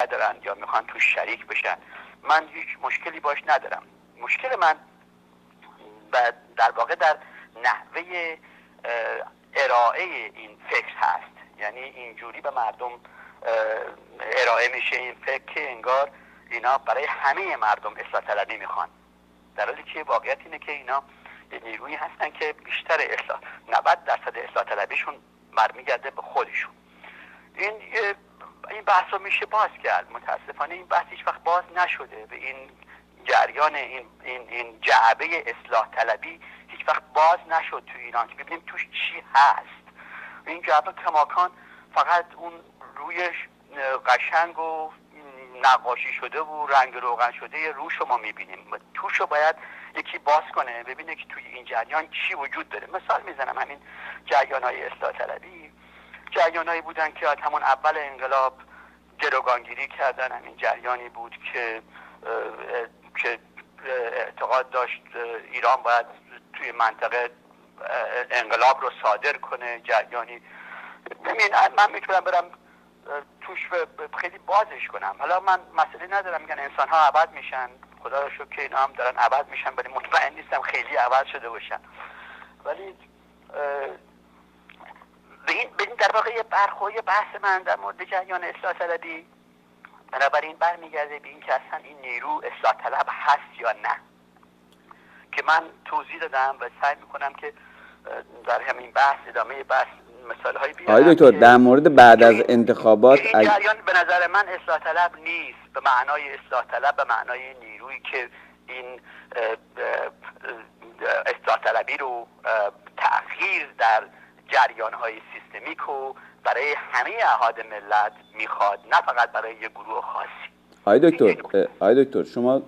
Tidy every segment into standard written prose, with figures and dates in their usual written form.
ندارن یا میخوان توش شریک بشن، من هیچ مشکلی باش ندارم. مشکل من در واقع در نحوه ارائه این فکر هست. یعنی اینجوری به مردم ارائه میشه این فکر که انگار اینا برای همه مردم اصلاح طلبی میخوان، در حالی که واقعیت اینه که اینا نیرویی هستن که بیشتر 90% اصلاح طلبیشون برمیگرده به خودشون. این بحث رو میشه باز کرد. متاسفانه این بحث هیچ وقت باز نشده. به این جریان این جعبه اصلاح طلبی هیچ وقت باز نشد تو ایران که ببینیم توش چی هست. این جعبه کماکان فقط اون رویش قشنگ و نقاشی شده و رنگ روغن شده روش رو ما میبینیم. توش رو باید یکی باز کنه ببینه که توی این جریان چی وجود داره. مثال میزنم، همین جریان‌های اصلاح طلبی جریان‌هایی بودن که از همون اول انقلاب گروگانگیری کردن. همین جریانی بود که اعتقاد داشت ایران باید توی منطقه انقلاب رو صادر کنه. جریانی من میتونم برم توش خیلی بازش کنم. حالا من مسئله ندارم، میگن انسان ها عوض میشن، خدا رو شکر که اینا هم دارن عوض میشن، ولی مطمئن نیستم خیلی عوض شده باشن. ولی به این در واقع برخوری بحث من در مورد جریان اصلاح طلبی بنابراین برمیگرده به این که اصلا این نیرو اصلاح طلب هست یا نه، که من توضیح دادم و سعی میکنم که در همین بحث ادامه بحث مثال هایی بیارم. آقای دکتر در مورد بعد از انتخابات این جریان به نظر من اصلاح طلب نیست به معنای اصلاح طلب، به معنای نیرویی که این اصلاح طلبی رو تأخیر در جریان های سیستمیک و برای همه احاد ملت میخواد، نه فقط برای یک گروه خاصی. آقای دکتر شما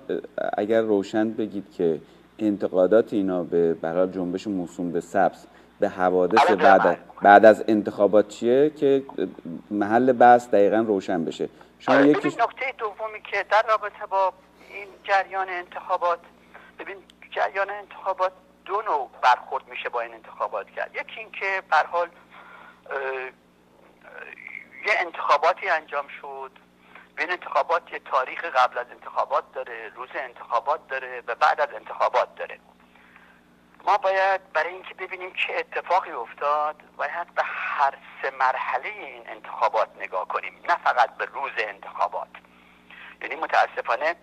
اگر روشن بگید که انتقادات اینا به برای جنبش موسوم به سبز به حوادث بعد از انتخابات چیه که محل بحث دقیقاً روشن بشه. شما نکته دومی که در رابطه با این جریان انتخابات، ببین جریان انتخابات دو نوع برخورد میشه با این انتخابات کرد. یکی این که به هر حال یه انتخاباتی انجام شد، این انتخابات یه تاریخ قبل از انتخابات داره، روز انتخابات داره و بعد از انتخابات داره. ما باید برای اینکه ببینیم چه اتفاقی افتاد باید به هر سه مرحله این انتخابات نگاه کنیم، نه فقط به روز انتخابات. یعنی متاسفانه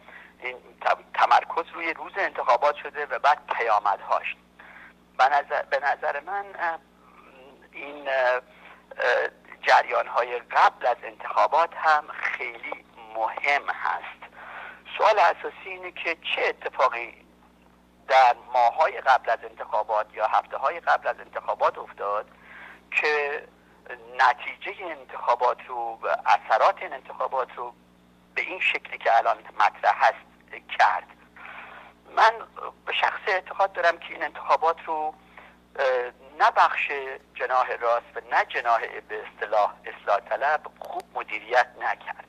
این تمرکز روی روز انتخابات شده و بعد پیامدهاش. به نظر من این جریان‌های قبل از انتخابات هم خیلی مهم هست. سوال اساسی اینه که چه اتفاقی در ماه‌های قبل از انتخابات یا هفته‌های قبل از انتخابات افتاد که نتیجه انتخابات رو و اثرات این انتخابات رو به این شکلی که الان مطرح هست کرد. من به شخص اعتقاد دارم که این انتخابات رو نه بخش جناح راست و نه جناح به اصطلاح اصلاح طلب خوب مدیریت نکرد.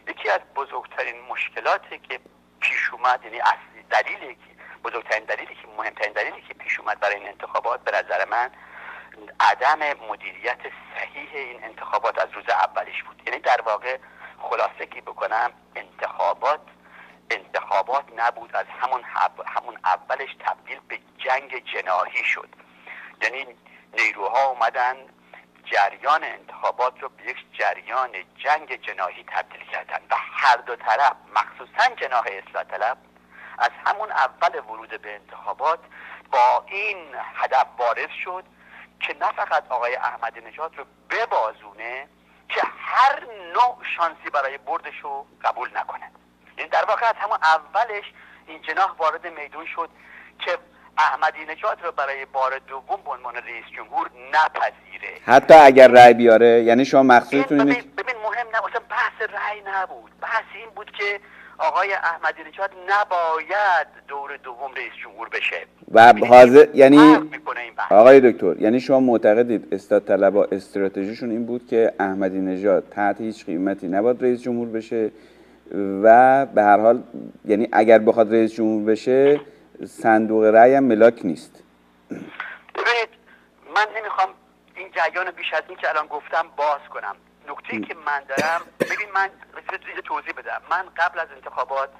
یکی از بزرگترین مشکلاتی که پیش اومد، یعنی اصلی دلیلی که بزرگترین دلیلی که مهمترین دلیلی که پیش اومد برای این انتخابات به نظر من عدم مدیریت صحیح این انتخابات از روز اولش بود. یعنی در واقع خلاصه که بکنم انتخابات نبود، از همون اولش تبدیل به جنگ جناحی شد. یعنی نیروها اومدن جریان انتخابات رو به یک جریان جنگ جناحی تبدیل کردن و هر دو طرف مخصوصا جناح اصلاح طلب از همون اول ورود به انتخابات با این هدف وارد شد که نه فقط آقای احمدی نژاد رو ببازونه که هر نوع شانسی برای بردش رو قبول نکنه. یعنی در واقع از همون اولش این جناح وارد میدون شد که احمدی نژاد رو برای بار دوم به عنوان رئیس جمهور نپذیره، حتی اگر رأی بیاره. یعنی شما مقصودتون اینه؟ ببین مهم نه، اصلا بحث رأی نبود، بحث این بود که آقای احمدی نژاد نباید دور دوم رئیس جمهور بشه و حاضر، یعنی آقای دکتر یعنی شما معتقدید اصلاح طلبها استراتژیشون این بود که احمدی نژاد تحت هیچ قیمتی نباید رئیس جمهور بشه و به هر حال یعنی اگر بخواد رئیس جمهور بشه صندوق رأی هم ملاک نیست. ببینید من نمیخوام این جریان بیش از این که الان گفتم باز کنم. نکته که من دارم، ببین من یه توضیح بدم. من قبل از انتخابات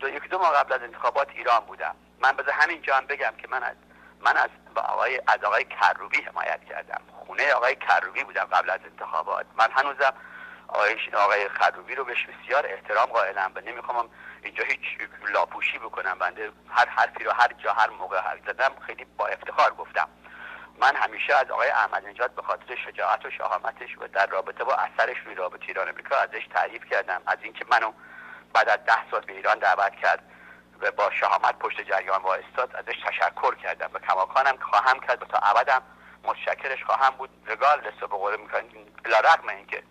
یک دو ماه قبل از انتخابات ایران بودم. من بذار همینجا هم بگم که من از آقای کروبی حمایت کردم. خونه آقای کروبی بودم قبل از انتخابات. من هنوزم آقای کروبی رو بهش بسیار احترام قائلم و نمیخوام اینجا هیچ لاپوشی بکنم. بنده هر حرفی رو هر جا هر موقع حرف زدم خیلی با افتخار گفتم. من همیشه از آقای احمدی نژاد به خاطر شجاعت و شهامتش و در رابطه با اثرش روی رابطه ایران امریکا ازش تعریف کردم. از اینکه منو بعد از 10 سال به ایران دعوت کرد و با شهامت پشت جریان وایستاد ازش تشکر کردم و کماکانم خواهم کرد و تا ابدم متشکرش خواهم بود، رگاردلس به قول میکنن، بلا رغم اینکه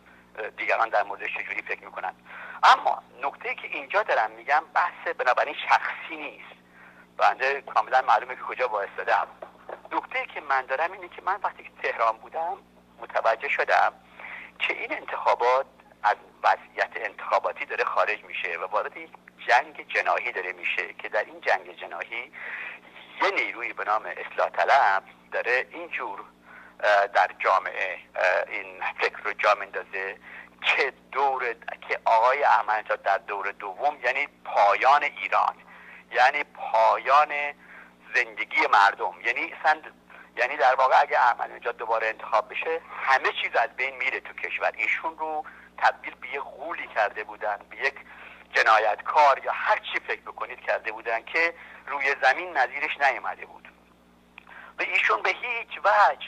دیگران در موردش چجوری فکر میکنن. اما نکته که اینجا دارم میگم بحث بنابراین شخصی نیست. بنده کاملا معلومه که کجا وایستادم. نکته که من دارم اینه که من وقتی که تهران بودم متوجه شدم که این انتخابات از وضعیت انتخاباتی داره خارج میشه و وارد یک جنگ جناحی داره میشه که در این جنگ جناحی یه نیروی به نام اصلاح طلب داره اینجور در جامعه این فکر رو جا میندازه که آقای احمدی نژاد در دور دوم، یعنی پایان ایران، یعنی پایان زندگی مردم، یعنی در واقع اگه احمدی نژاد دوباره انتخاب بشه همه چیز از بین میره تو کشور. ایشون رو تبدیل به یه غولی کرده بودن، به یک جنایتکار یا هر چی فکر بکنید کرده بودن که روی زمین نظیرش نیامده بود و ایشون به هیچ وجه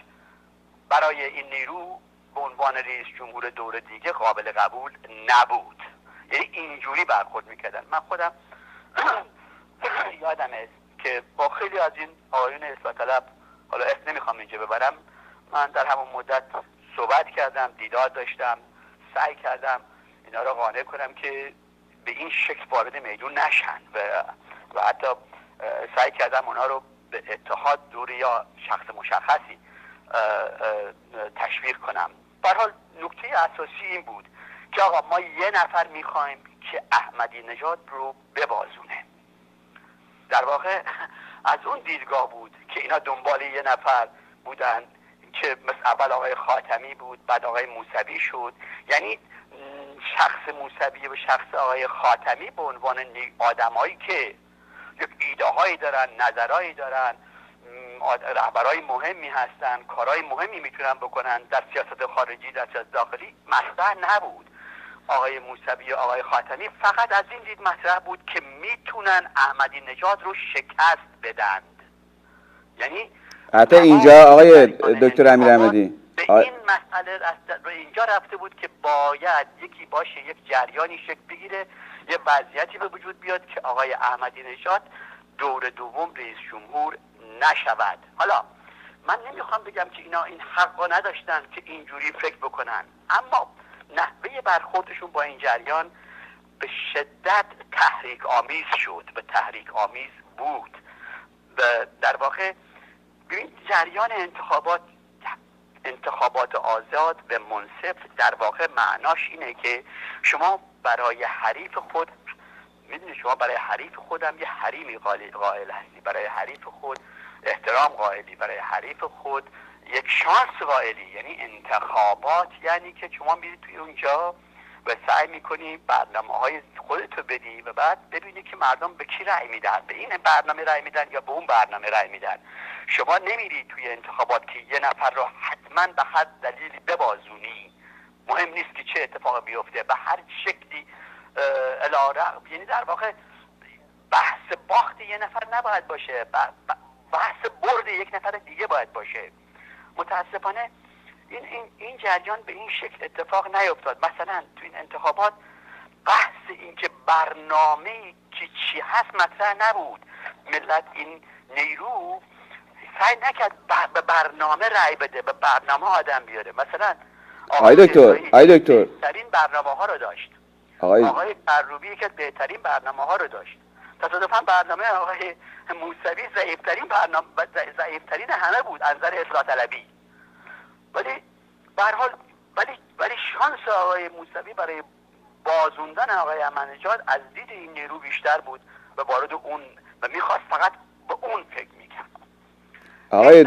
برای این نیرو به عنوان رئیس جمهور دور دیگه قابل قبول نبود. یعنی اینجوری برخورد میکردن. من خودم یادمه که با خیلی از این آقایون اصلاح طلب، حالا اسم نمیخوام اینجا ببرم، من در همون مدت صحبت کردم، دیدار داشتم، سعی کردم اینا رو قانع کنم که به این شکل وارد میدون نشن و حتی سعی کردم اونا رو به اتحاد دور یا شخص مشخصی تشویق کنم. به هر حال نکته اساسی این بود که آقا ما یه نفر میخوایم که احمدی نژاد رو ببازونه. در واقع از اون دیدگاه بود که اینا دنبال یه نفر بودن که مثل اول آقای خاتمی بود، بعد آقای موسوی شد. یعنی شخص موسوی و شخص آقای خاتمی به عنوان آدمایی که یک ایده هایی دارن، نظرهایی دارن، رهبرای مهمی هستن، کارهای مهمی میتونن بکنن در سیاست خارجی، در سیاست داخلی، مطرح نبود. آقای موسوی و آقای خاتمی فقط از این دید مطرح بود که میتونن احمدی نژاد رو شکست بدند. یعنی حتی اینجا آقای دکتر امیرحمدی به این مسئله رو اینجا رفته بود که باید یکی باشه، یک جریانی شکل بگیره، یه وضعیتی به وجود بیاد که آقای احمدی نژاد دور دوم رئیس جمهور نشود. حالا من نمیخوام بگم که اینا این حقا نداشتن که اینجوری فکر بکنن، اما نحوه برخوردشون با این جریان به شدت تحریک آمیز شد، به تحریک آمیز بود. در واقع ببین جریان انتخابات آزاد و منصف در واقع معناش اینه که شما برای حریف خود، میدونی شما برای حریف خودم یه حریمی قائل هستی، برای حریف خود احترام قائلی، برای حریف خود یک شانس قائلی. یعنی انتخابات یعنی که شما میری توی اونجا و سعی میکنی برنامه‌های خودتو بدی و بعد ببینی که مردم به کی رأی میدن، به این برنامه رأی میدن یا به اون برنامه رأی میدن. شما نمیری توی انتخابات که یه نفر رو حتما به هر دلیلی ببازونی، مهم نیست که چه اتفاق بیفته، به هر شکلی یعنی در واقع بحث باخت یه نفر نباید باشه، بحث برد یک نفر دیگه باید باشه. متاسفانه این جریان به این شکل اتفاق نیفتاد. مثلا تو این انتخابات بحث این که برنامه چی هست مطرح نبود. ملت این نیرو سعی نکرد به برنامه رأی بده، به برنامه آدم بیاره. مثلا آقای دکتر بهترین برنامه ها رو داشت، آقای کروبی که بهترین برنامه ها رو داشت. تصادفاً برنامه آقای موسوی ضعیفترین همه بود از نظر اصلاح طلبی. ولی به هر حال ولی شانس آقای موسوی برای بازوندن آقای احمدی نژاد از دید این نیرو بیشتر بود و وارد اون و میخواست فقط به اون فکر میکرد. آقای